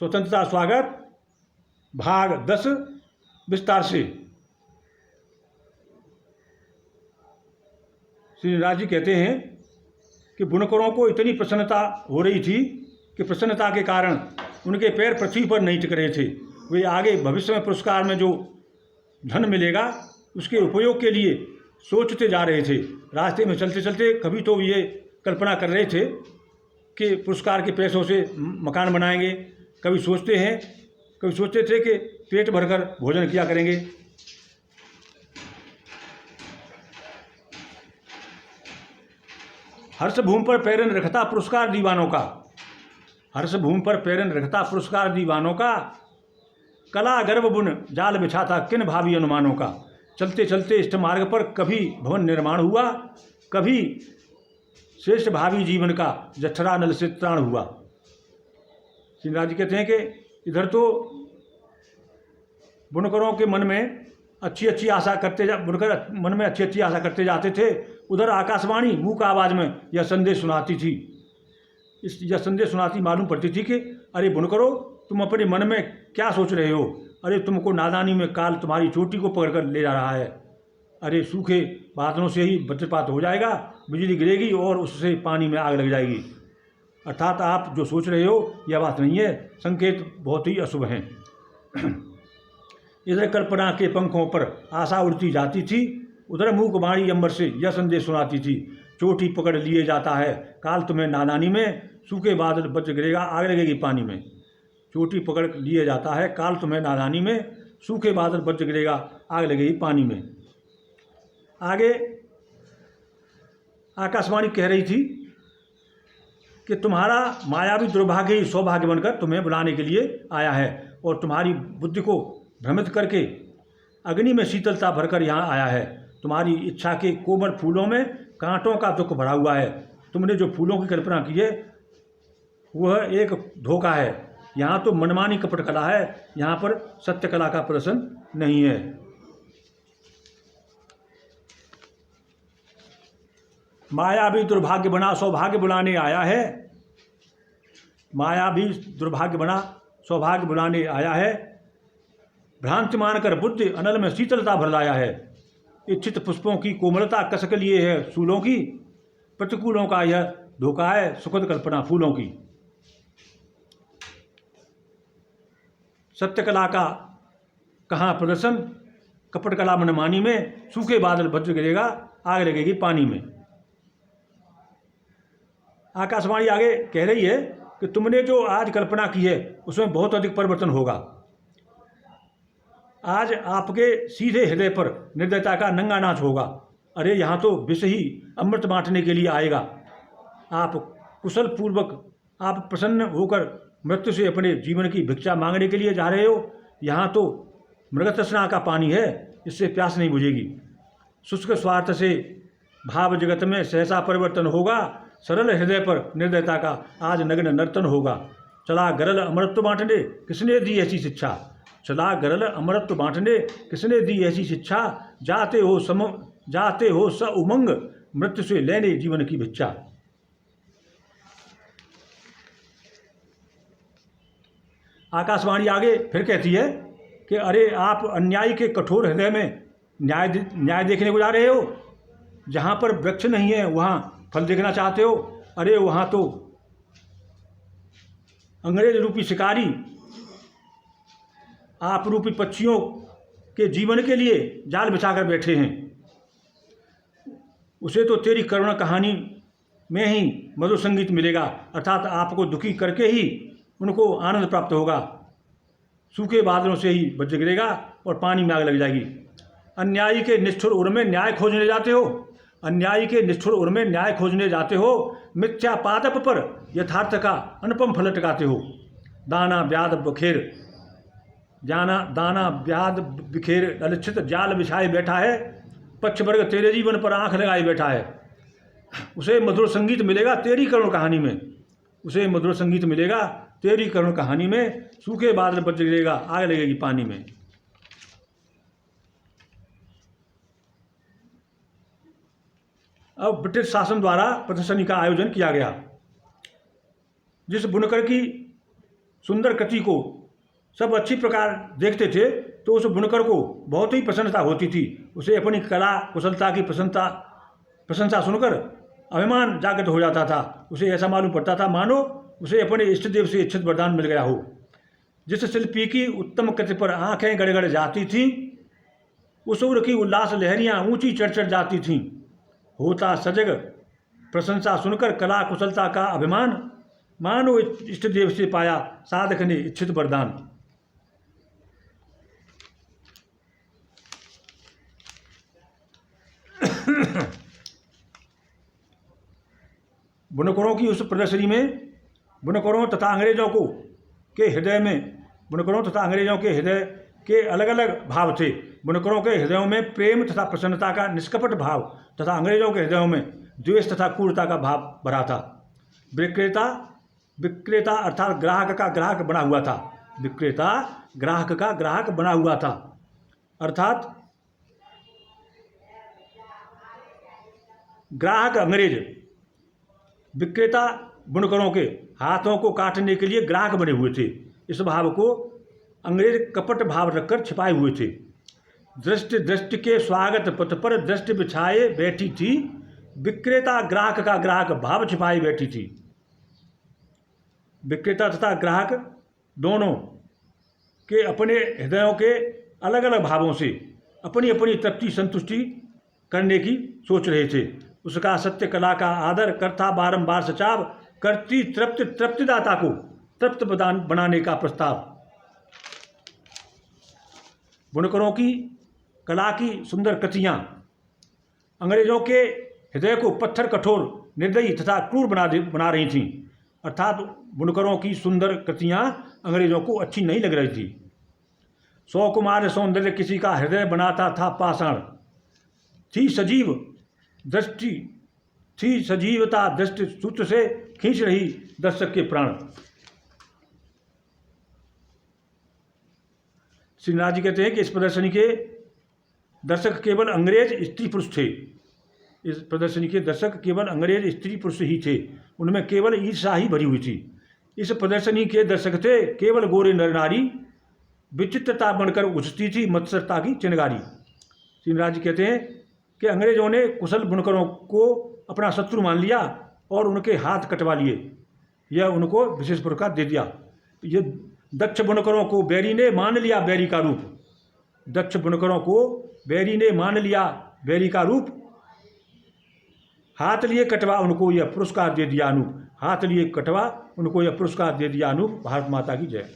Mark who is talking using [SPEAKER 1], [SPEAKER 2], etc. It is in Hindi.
[SPEAKER 1] स्वतंत्रता स्वागत भाग 10 विस्तार से। श्री राज जी कहते हैं कि बुनकरों को इतनी प्रसन्नता हो रही थी कि प्रसन्नता के कारण उनके पैर पृथ्वी पर नहीं टिक रहे थे। वे आगे भविष्य में पुरस्कार में जो धन मिलेगा उसके उपयोग के लिए सोचते जा रहे थे। रास्ते में चलते चलते कभी तो ये कल्पना कर रहे थे कि पुरस्कार के पैसों से मकान बनाएंगे, कभी सोचते थे कि पेट भरकर भोजन किया करेंगे। हर्ष भूमि पर पैरन रखता पुरस्कार दीवानों का, हर्ष भूमि पर पैरन रखता पुरस्कार दीवानों का, कला गर्भ बुन जाल बिछाता किन भावी अनुमानों का। चलते चलते इष्ट मार्ग पर कभी भवन निर्माण हुआ, कभी श्रेष्ठ भावी जीवन का जठरा नल से त्राण हुआ। श्री राज जी कहते हैं कि इधर तो बुनकरों के मन में अच्छी आशा करते जाते थे, उधर आकाशवाणी मूक आवाज़ में यह संदेश सुनाती थी। यह संदेश सुनाती मालूम पड़ती थी कि अरे बुनकरो, तुम अपने मन में क्या सोच रहे हो? अरे तुमको नादानी में काल तुम्हारी चोटी को पकड़कर ले जा रहा है। अरे सूखे बादलों से ही वज्रपात हो जाएगा, बिजली गिरेगी और उससे पानी में आग लग जाएगी। अर्थात आप जो सोच रहे हो यह बात नहीं है, संकेत बहुत ही अशुभ हैं। इधर कल्पना के पंखों पर आशा उड़ती जाती थी, उधर मूक वाणी अंबर से यह संदेश सुनाती थी, चोटी पकड़ लिए जाता है काल तुम्हें नादानी में, सूखे बादल वज्र गिरेगा आग लगेगी पानी में। चोटी पकड़ लिए जाता है काल तुम्हें नादानी में, सूखे बादल वज्र गिरेगा आग लगेगी पानी में। आगे आकाशवाणी कह रही थी कि तुम्हारा मायावी दुर्भाग्य ही सौभाग्य बनकर तुम्हें बुलाने के लिए आया है और तुम्हारी बुद्धि को भ्रमित करके अग्नि में शीतलता भरकर यहाँ आया है। तुम्हारी इच्छा के कोमल फूलों में कांटों का दुख भरा हुआ है। तुमने जो फूलों की कल्पना की है वह एक धोखा है। यहाँ तो मनमानी कपट कला है, यहाँ पर सत्य कला का प्रदर्शन नहीं है। माया भी दुर्भाग्य बना सौभाग्य बुलाने आया है, माया भी दुर्भाग्य बना सौभाग्य बुलाने आया है। भ्रांति मानकर बुद्धि अनल में शीतलता भर लाया है। इच्छित पुष्पों की कोमलता कसक लिए है सूलों की, प्रतिकूलों का यह धोखा है सुखद कल्पना फूलों की। सत्य कला का कहाँ प्रदर्शन, कपट कला मनमानी में, सूखे बादल वज्र गिरेगा आग लगेगी पानी में। आकाशवाणी आगे कह रही है कि तुमने जो आज कल्पना की है उसमें बहुत अधिक परिवर्तन होगा। आज आपके सीधे हृदय पर निर्दयता का नंगा नाच होगा। अरे यहाँ तो विष ही अमृत बांटने के लिए आएगा। आप कुशल पूर्वक आप प्रसन्न होकर मृत्यु से अपने जीवन की भिक्षा मांगने के लिए जा रहे हो। यहाँ तो मृगतृष्णा का पानी है, इससे प्यास नहीं बुझेगी। शुष्क स्वार्थ से भाव जगत में सहसा परिवर्तन होगा। सरल हृदय पर निर्दयता का आज नग्न नर्तन होगा। चला गरल अमृत बांटने किसने दी ऐसी शिक्षा, चला गरल अमृत बांटने किसने दी ऐसी शिक्षा। जाते हो स उमंग मृत्यु से लेने जीवन की भिक्षा। आकाशवाणी आगे फिर कहती है कि अरे आप अन्यायी के कठोर हृदय में न्याय देखने को जा रहे हो। जहाँ पर वृक्ष नहीं है वहाँ फल देखना चाहते हो। अरे वहाँ तो अंग्रेज रूपी शिकारी आप रूपी पक्षियों के जीवन के लिए जाल बिछाकर बैठे हैं। उसे तो तेरी करुणा कहानी में ही मधुर संगीत मिलेगा, अर्थात आपको दुखी करके ही उनको आनंद प्राप्त होगा। सूखे बादलों से ही वज्र गिरेगा और पानी में आग लग जाएगी। अन्यायी के निष्ठुर उर में न्याय खोजने जाते हो, अन्यायी के निष्ठुर उर में न्याय खोजने जाते हो। मिथ्या पादप पर यथार्थ का अनुपम फल टकाते हो। दाना ब्याद बिखेर अलक्षित जाल बिछाए बैठा है। पक्ष वर्ग तेरे जीवन पर आंख लगाए बैठा है। उसे मधुर संगीत मिलेगा तेरी करुण कहानी में, उसे मधुर संगीत मिलेगा तेरी करुण कहानी में। सूखे बादल वज्र गिरेगा आग लगेगी पानी में। अब ब्रिटिश शासन द्वारा प्रदर्शनी का आयोजन किया गया। जिस बुनकर की सुंदर कृति को सब अच्छी प्रकार देखते थे तो उस बुनकर को बहुत ही प्रसन्नता होती थी। उसे अपनी कला कुशलता की प्रशंसा सुनकर अभिमान जागृत हो जाता था। उसे ऐसा मालूम पड़ता था मानो उसे अपने इष्ट देव से इच्छित वरदान मिल गया हो। जिस शिल्पी की उत्तम कृति पर आंखें गड़गड़ जाती थीं, उस उर की उल्लास लहरियां ऊंची चढ़ चढ़ जाती थीं। होता सजग प्रशंसा सुनकर कला कुशलता का अभिमान मानो इष्ट देव से पाया साधक ने इच्छित वरदान। बुनकरों की उस प्रदर्शनी में बुनकरों तथा अंग्रेजों के हृदय के अलग अलग भाव थे। बुनकरों के हृदयों में प्रेम तथा प्रसन्नता का निष्कपट भाव तथा अंग्रेजों के हृदयों में द्वेष तथा क्रूरता का भाव भरा था। विक्रेता अर्थात ग्राहक का ग्राहक बना हुआ था। विक्रेता ग्राहक का ग्राहक बना हुआ था अर्थात ग्राहक अंग्रेज, विक्रेता बुनकरों के हाथों को काटने के लिए ग्राहक बने हुए थे। इस भाव को अंग्रेज कपट भाव रखकर छिपाए हुए थे। दृष्टि के स्वागत पथ पर दृष्टि बिछाए बैठी थी। विक्रेता ग्राहक का ग्राहक भाव छिपाए बैठी थी। विक्रेता तथा ग्राहक दोनों के अपने हृदयों के अलग अलग भावों से अपनी अपनी तृप्ति संतुष्टि करने की सोच रहे थे। उसका सत्य कला का आदर करता बारंबार सचाव करती तृप्तिदाता को तृप्त बनाने का प्रस्ताव। बुनकरों की कला की सुंदर कृतियाँ अंग्रेजों के हृदय को पत्थर कठोर निर्दयी तथा क्रूर बना रही थीं। अर्थात बुनकरों की सुंदर कृतियाँ अंग्रेजों को अच्छी नहीं लग रही थी। सौकुमार सौंदर्य किसी का हृदय बनाता था पाषाण। थी सजीवता दृष्टि सूत्र से खींच रही दर्शक के प्राण। श्री नाथ जी कहते हैं कि इस प्रदर्शनी के दर्शक केवल अंग्रेज स्त्री पुरुष थे। इस प्रदर्शनी के दर्शक केवल अंग्रेज स्त्री पुरुष ही थे। उनमें केवल ईर्ष्या ही भरी हुई थी। इस प्रदर्शनी के दर्शक थे केवल गोरे नर नारी। विचित्रता बनकर उछती थी मत्सरता की चिनगारी। श्री नाथ जी कहते हैं कि अंग्रेजों ने कुशल बुनकरों को अपना शत्रु मान लिया और उनके हाथ कटवा लिए। यह उनको विशेष पुरस्कार दे दिया। ये दक्ष बुनकरों को बैरी ने मान लिया बैरी का रूप। दक्ष बुनकरों को बैरी ने मान लिया बैरी का रूप। हाथ लिए कटवा उनको यह पुरस्कार दे दिया अनूप। हाथ लिए कटवा उनको यह पुरस्कार दे दिया अनूप। भारत माता की जय।